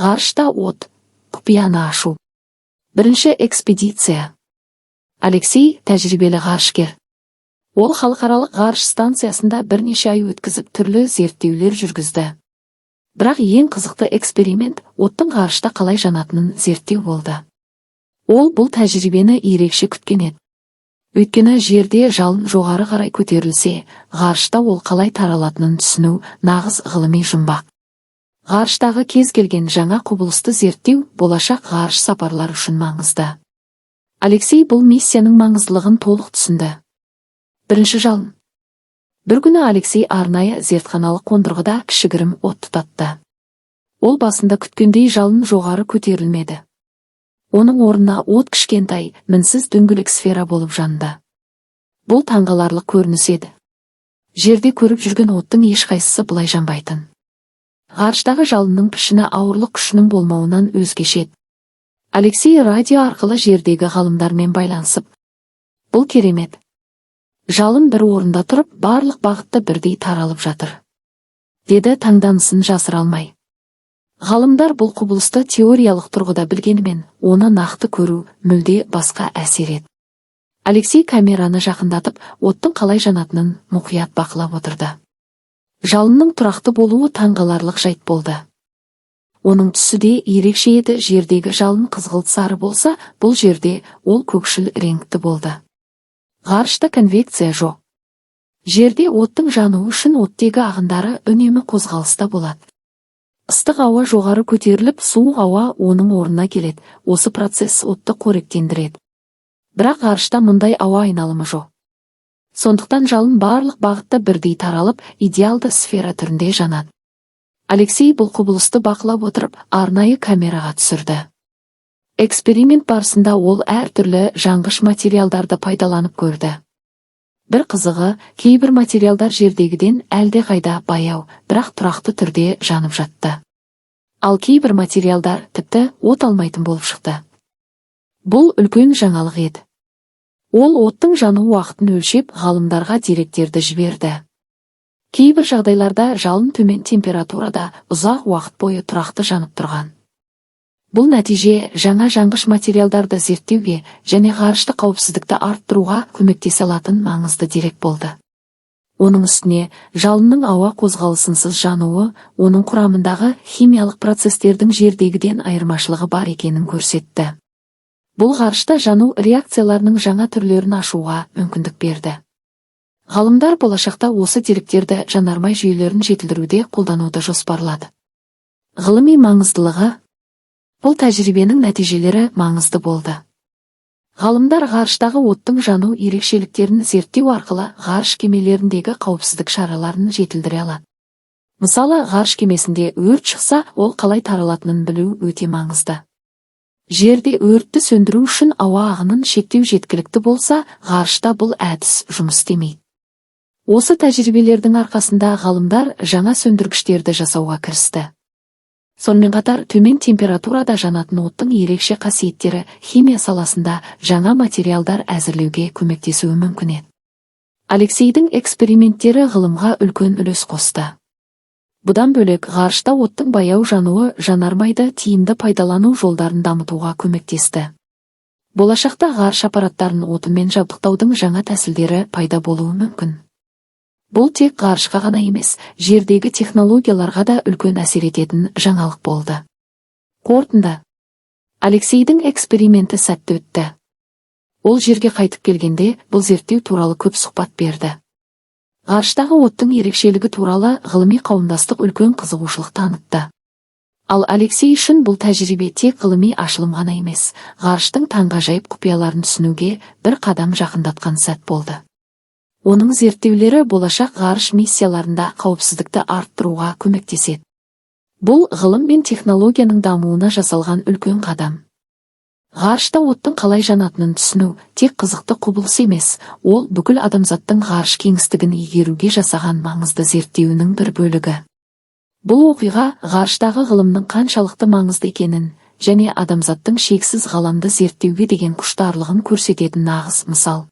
Ғарышта от, құпияны ашу. Бірінші экспедиция. Алексей тәжірибелі ғарышкер. Ол халықаралық ғарыш станциясында бірнеше ай өткізіп түрлі зерттеулер жүргізді. Бірақ ең қызықты эксперимент оттың ғарышта қалай жанатынын зерттеу болды. Ол бұл тәжірибені ерекше күткен еді. Өйткені жерде жалын жоғары қарай көтерілсе, ғарышта ол қалай таралатынын түсіну нағыз ғылыми жұмбақ. Ғарыштағы кез келген жаңа құбылысты зерттеу болашақ ғарыш сапарлар үшін маңызды. Алексей бұл миссияның маңыздылығын толық түсінді. Бірінші жалын. Бір күні Алексей арнайы зертханалық қондырғыда кішігірім от тұтатты. Ол басында күткендей жалын жоғары көтерілмеді. Оның орнына от кішкентай, мінсіз дөңгелек сфера болып жанды. Бұл таңғаларлық көрініс еді. Жерде көріп жүрген оттың ешқайсысы бұлай жанбайтын. Ғарыштағы жалынның пішіні ауырлық күшінің болмауынан өзгеше. Алексей радио арқылы жердегі ғалымдармен байланысып, бұл керемет. Жалын бір орында тұрып, барлық бағытта бірдей таралып жатыр, деді таңданысын жасыра алмай. Ғалымдар бұл құбылысты теориялық тұрғыда білгенімен, оны нақты көру мүлде басқа әсер еді. Алексей камераны жақындатып, оттың қалай жанатынын мұқият бақылап отырды. Жалынның тұрақты болуы таңғаларлық жайт болды. Оның түсі де ерекше еді. Жердегі жалын қызғылт сары болса, бұл жерде ол көкшіл реңкті болды. Ғарышта конвекция жоқ. Жерде оттың жануы үшін оттегі ағындары үнемі қозғалыста болады. Ыстық ауа жоғары көтеріліп, суық ауа оның орнына келеді. Осы процесс отты қоректендіреді. Бірақ ғарышта мұндай ауа айналымы жоқ. Сондықтан жалын барлық бағытта бірдей таралып, идеалды сфера түрінде жанады. Алексей бұл құбылысты бақылап отырып, арнайы камераға түсірді. Эксперимент барысында ол әртүрлі жанғыш материалдарды пайдаланып көрді. Бір қызығы, кейбір материалдар жердегіден әлдеқайда баяу, бірақ тұрақты түрде жанып жатты. Ал кейбір материалдар тіпті от алмайтын болып шықты. Бұл үлкен жаңалық еді. Ол оттың жану уақытын өлшеп, ғалымдарға деректерді жіберді. Кейбір жағдайларда жалын төмен температурада ұзақ уақыт бойы тұрақты жанып тұрған. Бұл нәтиже жаңа жанғыш материалдарды зерттеуге және ғарышты қауіпсіздікті арттыруға көмектесе алатын маңызды дерек болды. Оның үстіне, жалынның ауа қозғалысынсыз жануы, оның құрамындағы химиялық процестердің жердегіден айырмашылығы бар екенін көрсетті. Бұл ғарышта жану реакцияларының жаңа түрлерін ашуға мүмкіндік берді. Ғалымдар болашақта осы деректерді жанармай жүйелерін жетілдіруде қолдануды жоспарлады. Ғылыми маңыздылығы. Бұл тәжірибенің нәтижелері маңызды болды. Ғалымдар ғарыштағы оттың жану ерекшеліктерін зерттеу арқылы ғарыш кемелеріндегі қауіпсіздік шараларын жетілдіре алады. Мысалы, ғарыш кемесінде өрт шықса, ол қалай таралатынын білу өте маңызды. Жерде өртті сөндіру үшін ауа ағынын шектеу жеткілікті болса, ғарышта бұл әдіс жұмыс істемейді. Осы тәжірибелердің арқасында ғалымдар жаңа сөндіргіштерді жасауға кірісті. Сонымен қатар, төмен температурада жанатын оттың ерекше қасиеттері химия саласында жаңа материалдар әзірлеуге көмектесуі мүмкін еді. Алексейдің эксперименттері ғылымға үлкен үлес қосты. Бұдан бөлек, ғарышта оттың баяу жануы жанармайды тиімді пайдалану жолдарын дамытуға көмектесті. Болашақта ғарыш аппараттарын отынмен жабдықтаудың жаңа тәсілдері пайда болуы мүмкін. Бұл тек ғарышқа ғана емес, жердегі технологияларға да үлкен әсер ететін жаңалық болды. Қорытынды. Алексейдің эксперименті сәтті өтті. Ол жерге қайтып келгенде, бұл зерттеу туралы көп сұхбат берді. Ғарыштағы оттың ерекшелігі туралы ғылыми қауымдастық үлкен қызығушылық танытты. Ал Алексей үшін бұл тәжірибе тек ғылыми ашылым ғана емес, ғарыштың таңғажайып құпияларын түсінуге бір қадам жақындатқан сәт болды. Оның зерттеулері болашақ ғарыш миссияларында қауіпсіздікті арттыруға көмектеседі. Бұл ғылым мен технологияның дамуына жасалған үлкен қадам. Ғарышта оттың қалай жанатынын түсіну тек қызықты құбылыс емес, ол бүкіл адамзаттың ғарыш кеңістігін игеруге жасаған маңызды зерттеуінің бір бөлігі. Бұл оқиға ғарыштағы ғылымның қаншалықты маңызды екенін және адамзаттың шексіз ғаламды зерттеуге деген құштарлығын көрсететін нағыз мысал.